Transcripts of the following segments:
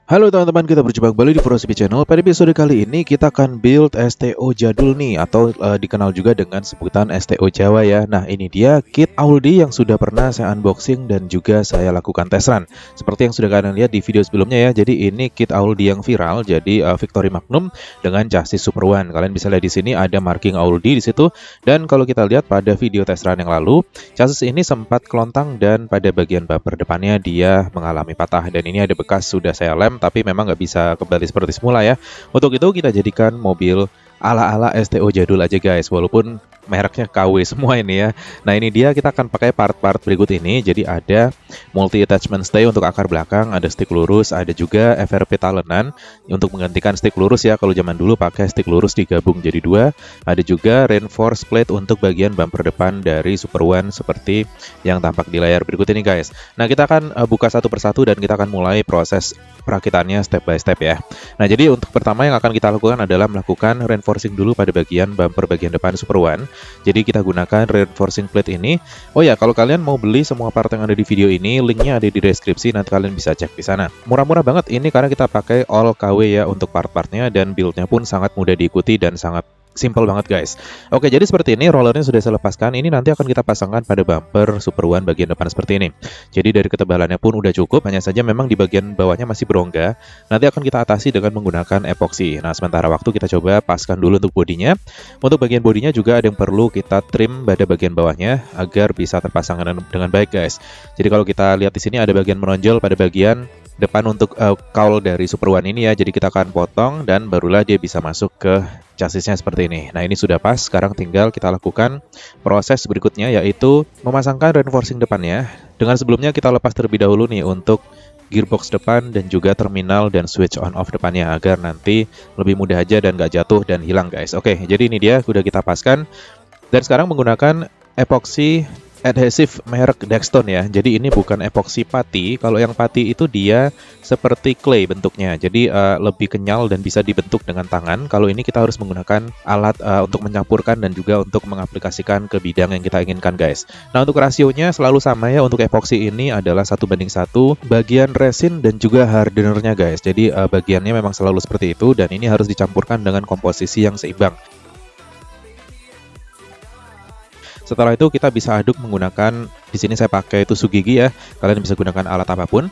Halo teman-teman, kita berjumpa kembali di Furosby Channel. Pada episode kali ini kita akan build STO jadul nih, atau dikenal juga dengan sebutan STO Jawa ya. Nah, ini dia kit Auldi yang sudah pernah saya unboxing dan juga saya lakukan test run. Seperti yang sudah kalian lihat di video sebelumnya ya. Jadi ini kit Auldi yang viral, jadi Victory Magnum dengan chassis Super One. Kalian bisa lihat di sini ada marking Auldi di situ. Dan kalau kita lihat pada video test run yang lalu, chassis ini sempat kelontang dan pada bagian bumper depannya dia mengalami patah. Dan ini ada bekas sudah saya lem, tapi memang nggak bisa kembali seperti semula ya. Untuk itu kita jadikan mobil ala-ala STO jadul aja guys, walaupun mereknya KW semua ini ya. Nah ini dia, kita akan pakai part-part berikut ini. Jadi ada multi attachment stay untuk akar belakang, ada stick lurus, ada juga FRP talenan untuk menggantikan stick lurus ya. Kalau zaman dulu pakai stick lurus digabung jadi dua. Ada juga reinforced plate untuk bagian bumper depan dari Super One seperti yang tampak di layar berikut ini guys. Nah kita akan buka satu persatu dan kita akan mulai proses perakitannya step by step ya. Nah jadi untuk pertama yang akan kita lakukan adalah melakukan reinforcing dulu pada bagian bumper bagian depan Super One. Jadi kita gunakan reinforcing plate ini. Oh ya, kalau kalian mau beli semua part yang ada di video ini, linknya ada di deskripsi, nanti kalian bisa cek di sana. Murah-murah banget ini karena kita pakai all KW ya untuk part-partnya, dan build-nya pun sangat mudah diikuti dan sangat simple banget guys. Oke, jadi seperti ini rollernya sudah saya lepaskan. Ini nanti akan kita pasangkan pada bumper Super One bagian depan seperti ini. Jadi dari ketebalannya pun udah cukup, hanya saja memang di bagian bawahnya masih berongga. Nanti akan kita atasi dengan menggunakan epoksi. Nah, sementara waktu kita coba paskan dulu untuk bodinya. Untuk bagian bodinya juga ada yang perlu kita trim pada bagian bawahnya agar bisa terpasang dengan baik guys. Jadi kalau kita lihat di sini ada bagian menonjol pada bagian depan untuk cowl dari Super One ini ya. Jadi kita akan potong dan barulah dia bisa masuk ke chassisnya seperti ini. Nah ini sudah pas, sekarang tinggal kita lakukan proses berikutnya, yaitu memasangkan reinforcing depannya. Dengan sebelumnya kita lepas terlebih dahulu nih untuk gearbox depan dan juga terminal dan switch on off depannya, agar nanti lebih mudah aja dan gak jatuh dan hilang guys. Oke, jadi ini dia sudah kita paskan. Dan sekarang menggunakan epoksi adhesif merek Dexton ya. Jadi ini bukan epoksi pati. Kalau yang pati itu dia seperti clay bentuknya. Jadi lebih kenyal dan bisa dibentuk dengan tangan. Kalau ini kita harus menggunakan alat untuk mencampurkan dan juga untuk mengaplikasikan ke bidang yang kita inginkan guys. Nah untuk rasionya selalu sama ya. Untuk epoksi ini adalah 1:1 bagian resin dan juga hardenernya guys. Jadi bagiannya memang selalu seperti itu, dan ini harus dicampurkan dengan komposisi yang seimbang. Setelah itu kita bisa aduk menggunakan, di sini saya pakai tusuk gigi ya. Kalian bisa gunakan alat apapun.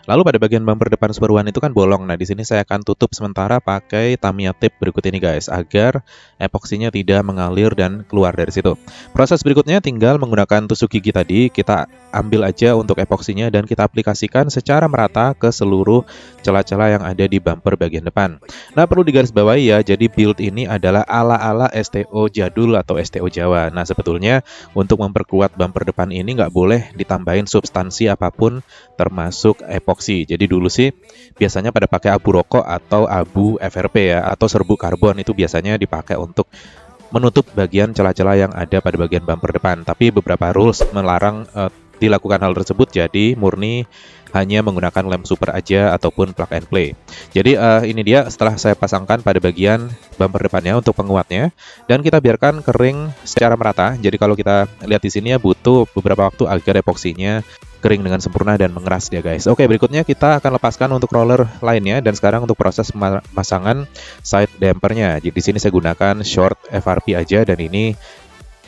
Lalu pada bagian bumper depan Super One itu kan bolong. Nah, di sini saya akan tutup sementara pakai Tamiya tape berikut ini guys, agar epoksinya tidak mengalir dan keluar dari situ. Proses berikutnya tinggal menggunakan tusuk gigi tadi, kita ambil aja untuk epoksinya dan kita aplikasikan secara merata ke seluruh celah-celah yang ada di bumper bagian depan. Nah, perlu digarisbawahi ya, jadi build ini adalah ala-ala STO jadul atau STO Jawa. Nah, sebetulnya untuk memperkuat bumper depan ini nggak boleh ditambahin substansi apapun termasuk epoksi. Jadi dulu sih biasanya pada pakai abu rokok atau abu FRP ya, atau serbuk karbon, itu biasanya dipakai untuk menutup bagian celah-celah yang ada pada bagian bumper depan. Tapi beberapa rules melarang dilakukan hal tersebut, jadi murni hanya menggunakan lem super aja ataupun plug and play. Jadi ini dia setelah saya pasangkan pada bagian bumper depannya untuk penguatnya, dan kita biarkan kering secara merata. Jadi kalau kita lihat di sini ya, butuh beberapa waktu agar epoksinya kering dengan sempurna dan mengeras dia guys. Oke, berikutnya kita akan lepaskan untuk roller lainnya, dan sekarang untuk proses pemasangan side dampernya. Jadi di sini saya gunakan short FRP aja, dan ini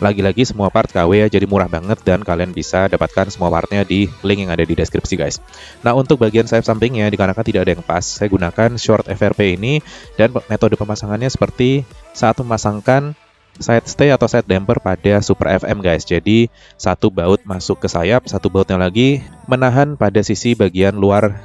lagi-lagi semua part KW ya, jadi murah banget dan kalian bisa dapatkan semua partnya di link yang ada di deskripsi guys. Nah untuk bagian sayap sampingnya, dikarenakan tidak ada yang pas, saya gunakan short FRP ini, dan metode pemasangannya seperti saat memasangkan side stay atau side damper pada Super FM guys. Jadi satu baut masuk ke sayap, satu bautnya lagi menahan pada sisi bagian luar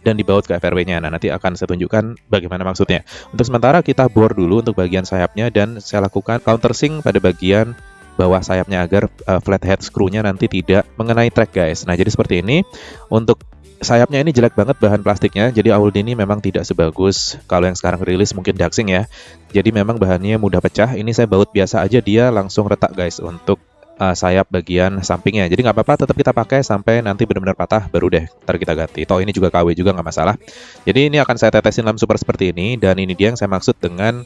dan dibaut ke FRP-nya. Nah nanti akan saya tunjukkan bagaimana maksudnya. Untuk sementara kita bor dulu untuk bagian sayapnya, dan saya lakukan countersink pada bagian bawah sayapnya agar flat head screw-nya nanti tidak mengenai track guys. Nah jadi seperti ini. Untuk sayapnya ini jelek banget bahan plastiknya, jadi Auldi ini memang tidak sebagus kalau yang sekarang rilis mungkin Daxing ya. Jadi memang bahannya mudah pecah. Ini saya baut biasa aja, dia langsung retak guys untuk sayap bagian sampingnya. Jadi nggak apa-apa, tetap kita pakai sampai nanti benar-benar patah, baru deh ntar kita ganti. Toh ini juga KW juga nggak masalah. Jadi ini akan saya tetesin lem super seperti ini, dan ini dia yang saya maksud dengan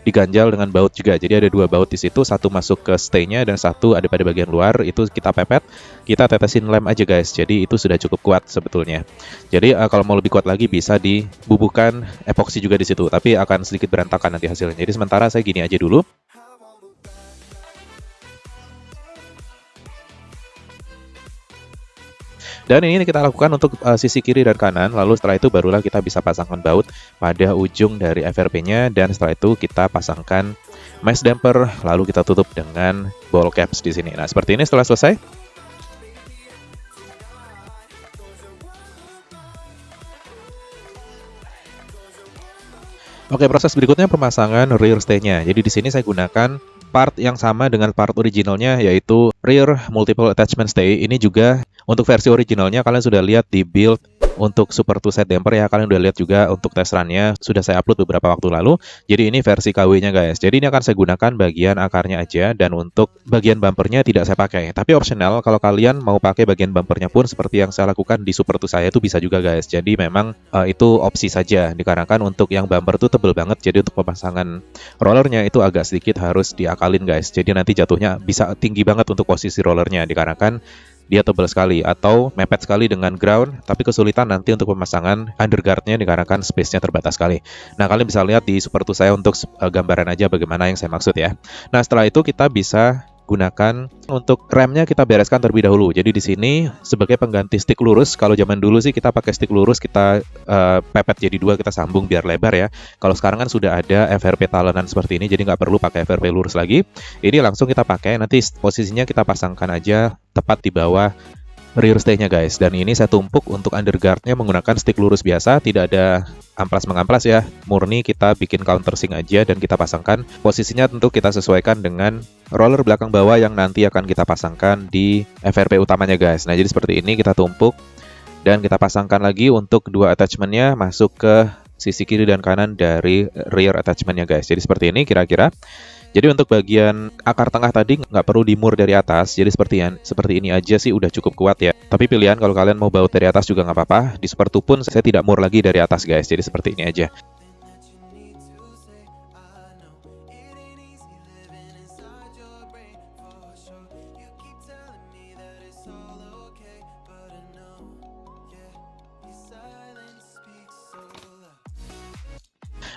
diganjal dengan baut juga. Jadi ada dua baut di situ, satu masuk ke stay-nya dan satu ada pada bagian luar. Itu kita pepet, kita tetesin lem aja guys. Jadi itu sudah cukup kuat sebetulnya. Jadi kalau mau lebih kuat lagi bisa dibubuhkan epoksi juga di situ, tapi akan sedikit berantakan nanti hasilnya. Jadi sementara saya gini aja dulu. Dan ini kita lakukan untuk sisi kiri dan kanan, lalu setelah itu barulah kita bisa pasangkan baut pada ujung dari FRP-nya, dan setelah itu kita pasangkan mesh damper, lalu kita tutup dengan ball caps di sini. Nah, seperti ini setelah selesai. Oke, proses berikutnya pemasangan rear stay-nya. Jadi di sini saya gunakan part yang sama dengan part originalnya, yaitu rear multiple attachment stay. Ini juga untuk versi originalnya kalian sudah lihat di build untuk Super 2 Side Damper ya. Kalian udah lihat juga untuk test run-nya sudah saya upload beberapa waktu lalu. Jadi ini versi KW-nya guys. Jadi ini akan saya gunakan bagian akarnya aja, dan untuk bagian bumpernya tidak saya pakai. Tapi optional, kalau kalian mau pakai bagian bumpernya pun seperti yang saya lakukan di Super 2 saya itu bisa juga guys. Jadi memang itu opsi saja, dikarenakan untuk yang bumper itu tebel banget. Jadi untuk pemasangan rollernya itu agak sedikit harus diakalin guys. Jadi nanti jatuhnya bisa tinggi banget untuk posisi rollernya, dikarenakan dia tebal sekali atau mepet sekali dengan ground, tapi kesulitan nanti untuk pemasangan underguard-nya dikarenakan space-nya terbatas sekali. Nah, kalian bisa lihat di Super 2 saya untuk gambaran aja bagaimana yang saya maksud ya. Nah, setelah itu kita bisa gunakan untuk remnya, kita bereskan terlebih dahulu. Jadi di sini sebagai pengganti stick lurus, kalau zaman dulu sih kita pakai stick lurus, kita pepet jadi dua, kita sambung biar lebar ya. Kalau sekarang kan sudah ada FRP talenan seperti ini, jadi nggak perlu pakai FRP lurus lagi. Ini langsung kita pakai, nanti posisinya kita pasangkan aja tepat di bawah rear stay-nya guys. Dan ini saya tumpuk untuk underguard-nya menggunakan stick lurus biasa, tidak ada amplas-mengamplas ya. Murni kita bikin countersink aja dan kita pasangkan. Posisinya tentu kita sesuaikan dengan roller belakang bawah yang nanti akan kita pasangkan di FRP utamanya guys. Nah, jadi seperti ini kita tumpuk dan kita pasangkan lagi untuk dua attachment-nya masuk ke sisi kiri dan kanan dari rear attachment-nya guys. Jadi seperti ini kira-kira. Jadi untuk bagian akar tengah tadi nggak perlu dimur dari atas, jadi seperti ini aja sih udah cukup kuat ya. Tapi pilihan kalau kalian mau baut dari atas juga nggak apa-apa. Di Super 2 pun saya tidak mur lagi dari atas guys, jadi seperti ini aja.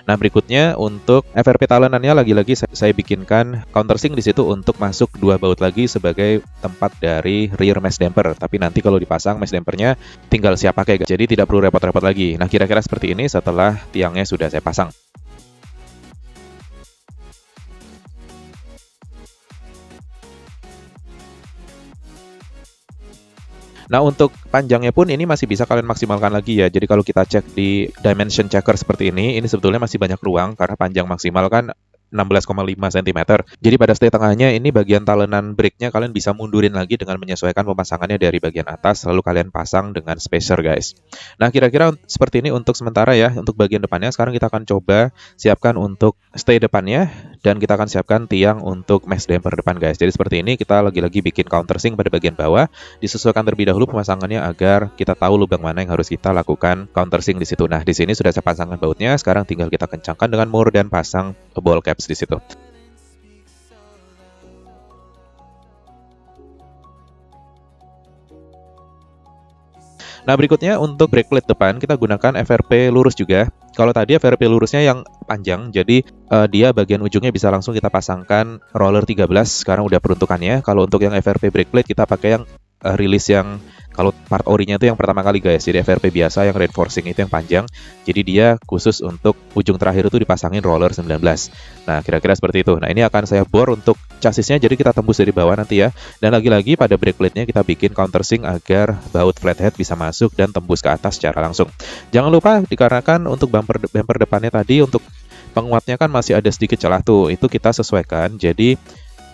Nah, berikutnya untuk FRP talenannya lagi-lagi saya bikinkan countersink di situ untuk masuk dua baut lagi sebagai tempat dari rear mesh damper. Tapi nanti kalau dipasang mesh dampernya tinggal siap pakai, jadi tidak perlu repot-repot lagi. Nah, kira-kira seperti ini setelah tiangnya sudah saya pasang. Nah, untuk panjangnya pun ini masih bisa kalian maksimalkan lagi ya. Jadi kalau kita cek di dimension checker seperti ini sebetulnya masih banyak ruang karena panjang maksimal kan 16,5 cm. Jadi pada stay tengahnya ini bagian talenan brake-nya kalian bisa mundurin lagi dengan menyesuaikan pemasangannya dari bagian atas, lalu kalian pasang dengan spacer guys. Nah, kira-kira seperti ini untuk sementara ya. Untuk bagian depannya sekarang kita akan coba siapkan untuk stay depannya, dan kita akan siapkan tiang untuk mesh damper depan guys. Jadi seperti ini kita lagi-lagi bikin countersink pada bagian bawah, disesuaikan terlebih dahulu pemasangannya agar kita tahu lubang mana yang harus kita lakukan countersink di situ. Nah, di sini sudah saya pasangkan bautnya, sekarang tinggal kita kencangkan dengan mur dan pasang ball caps di situ. Nah, berikutnya untuk brake plate depan kita gunakan FRP lurus juga. Kalau tadi FRP lurusnya yang panjang, jadi dia bagian ujungnya bisa langsung kita pasangkan roller 13, sekarang udah peruntukannya. Kalau untuk yang FRP brake plate kita pakai yang rilis yang kalau part orinya itu yang pertama kali guys. Jadi FRP biasa yang reinforcing itu yang panjang. Jadi dia khusus untuk ujung terakhir itu dipasangin roller 19. Nah, kira-kira seperti itu. Nah, ini akan saya bore untuk chassisnya, jadi kita tembus dari bawah nanti ya. Dan lagi-lagi pada brake plate-nya kita bikin countersink agar baut flathead bisa masuk dan tembus ke atas secara langsung. Jangan lupa dikarenakan untuk bumper depannya tadi untuk penguatnya kan masih ada sedikit celah tuh. Itu kita sesuaikan. Jadi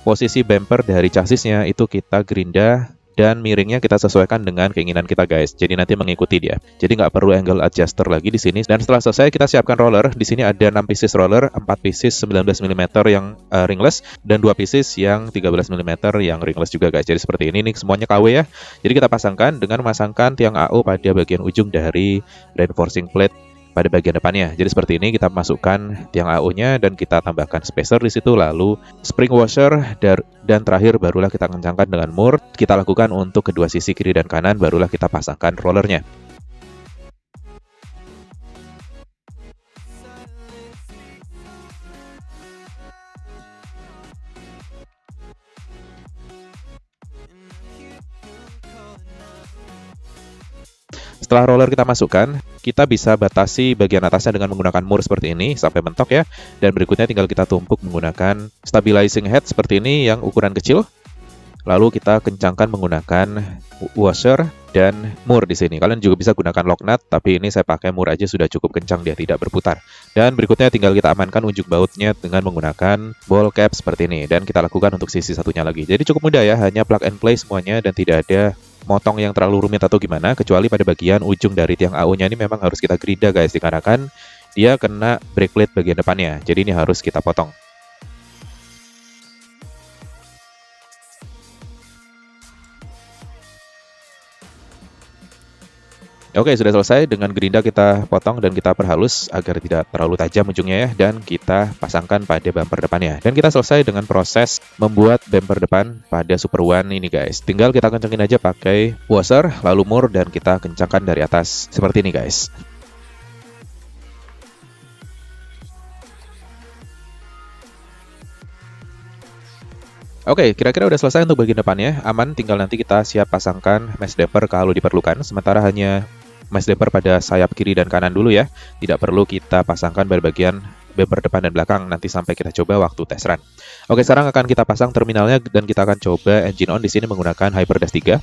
posisi bumper dari chassisnya itu kita gerinda dan miringnya kita sesuaikan dengan keinginan kita guys. Jadi nanti mengikuti dia. Jadi nggak perlu angle adjuster lagi di sini. Dan setelah selesai kita siapkan roller. Di sini ada 6 pieces roller, 4 pieces 19 mm yang ringless dan 2 pieces yang 13 mm yang ringless juga guys. Jadi seperti ini nih semuanya KW ya. Jadi kita pasangkan dengan memasangkan tiang AO pada bagian ujung dari reinforcing plate pada bagian depannya. Jadi seperti ini, kita masukkan tiang AU-nya dan kita tambahkan spacer di situ, lalu spring washer, dan terakhir barulah kita kencangkan dengan mur. Kita lakukan untuk kedua sisi kiri dan kanan, barulah kita pasangkan rollernya. Setelah roller kita masukkan, kita bisa batasi bagian atasnya dengan menggunakan mur seperti ini sampai mentok ya. Dan berikutnya tinggal kita tumpuk menggunakan stabilizing head seperti ini yang ukuran kecil. Lalu kita kencangkan menggunakan washer dan mur di sini. Kalian juga bisa gunakan lock nut, tapi ini saya pakai mur aja sudah cukup kencang, dia tidak berputar. Dan berikutnya tinggal kita amankan ujung bautnya dengan menggunakan ball cap seperti ini. Dan kita lakukan untuk sisi satunya lagi. Jadi cukup mudah ya, hanya plug and play semuanya dan tidak ada motong yang terlalu rumit atau gimana, kecuali pada bagian ujung dari tiang AU-nya ini memang harus kita gerinda guys, dikarenakan dia kena brake plate bagian depannya. Jadi ini harus kita potong. Oke, sudah selesai. Dengan gerinda kita potong dan kita perhalus agar tidak terlalu tajam ujungnya ya. Dan kita pasangkan pada bumper depannya. Dan kita selesai dengan proses membuat bumper depan pada Super One ini guys. Tinggal kita kencangin aja pakai washer, lalu mur, dan kita kencangkan dari atas. Seperti ini guys. Oke, kira-kira udah selesai untuk bagian depannya. Aman, tinggal nanti kita siap pasangkan mesh damper kalau diperlukan. Sementara hanya mesh damper pada sayap kiri dan kanan dulu ya. Tidak perlu kita pasangkan pada bagian bumper depan dan belakang. Nanti sampai kita coba waktu test run. Oke, sekarang akan kita pasang terminalnya dan kita akan coba engine on di sini menggunakan HyperDash 3.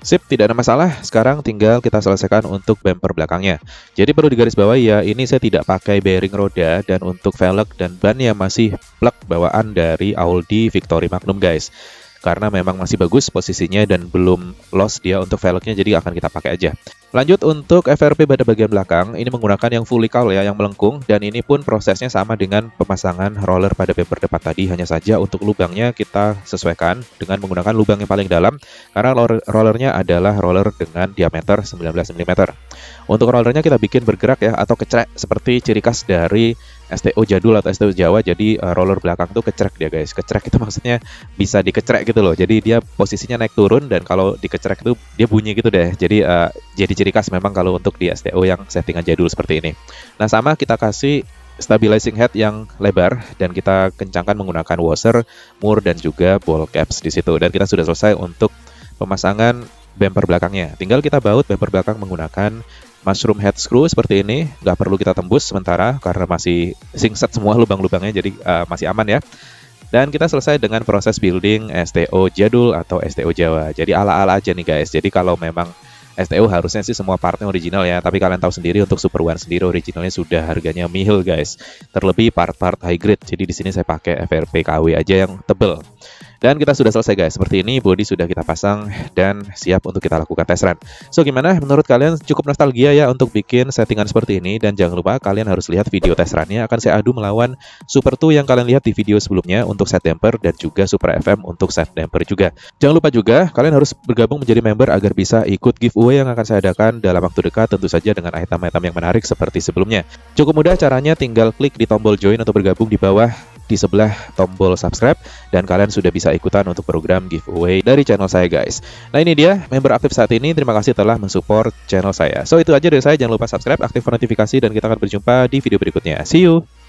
Sip, tidak ada masalah. Sekarang tinggal kita selesaikan untuk bumper belakangnya. Jadi perlu digarisbawahi ya, ini saya tidak pakai bearing roda dan untuk velg dan bannya masih plug bawaan dari Audi Victory Magnum guys. Karena memang masih bagus posisinya dan belum loss dia untuk velgnya, jadi akan kita pakai aja. Lanjut untuk FRP pada bagian belakang, ini menggunakan yang fully cowl ya, yang melengkung, dan ini pun prosesnya sama dengan pemasangan roller pada bumper depan tadi, hanya saja untuk lubangnya kita sesuaikan dengan menggunakan lubang yang paling dalam, karena rollernya adalah roller dengan diameter 19 mm. Untuk rollernya kita bikin bergerak ya, atau kecrek seperti ciri khas dari STO jadul atau STO Jawa. Jadi roller belakang tuh kecrek dia guys. Kecrek itu maksudnya bisa dikecrek gitu loh. Jadi dia posisinya naik turun dan kalau dikecrek itu dia bunyi gitu deh. Jadi jadi ciri khas memang kalau untuk di STO yang settingan jadul seperti ini. Nah, sama kita kasih stabilizing head yang lebar dan kita kencangkan menggunakan washer, mur, dan juga ball caps di situ. Dan kita sudah selesai untuk pemasangan bumper belakangnya. Tinggal kita baut bumper belakang menggunakan mushroom head screw seperti ini. Nggak perlu kita tembus sementara karena masih singset semua lubang-lubangnya, jadi masih aman ya. Dan kita selesai dengan proses building STO jadul atau STO Jawa. Jadi ala-ala aja nih guys. Jadi kalau memang STO harusnya sih semua partnya original ya, tapi kalian tahu sendiri untuk Super One sendiri originalnya sudah harganya nihil guys. Terlebih part-part high grade. Jadi di sini saya pakai FRP KW aja yang tebel. Dan kita sudah selesai guys, seperti ini bodi sudah kita pasang dan siap untuk kita lakukan test run. So gimana menurut kalian, cukup nostalgia ya untuk bikin settingan seperti ini? Dan jangan lupa kalian harus lihat video test runnya, akan saya adu melawan Super 2 yang kalian lihat di video sebelumnya untuk set damper dan juga Super FM untuk set damper juga. Jangan lupa juga kalian harus bergabung menjadi member agar bisa ikut giveaway yang akan saya adakan dalam waktu dekat, tentu saja dengan item-item yang menarik seperti sebelumnya. Cukup mudah caranya, tinggal klik di tombol join atau bergabung di bawah di sebelah tombol subscribe dan kalian sudah bisa ikutan untuk program giveaway dari channel saya guys. Nah ini dia member aktif saat ini, terima kasih telah mensupport channel saya. So itu aja dari saya, jangan lupa subscribe, aktifkan notifikasi dan kita akan berjumpa di video berikutnya. See you!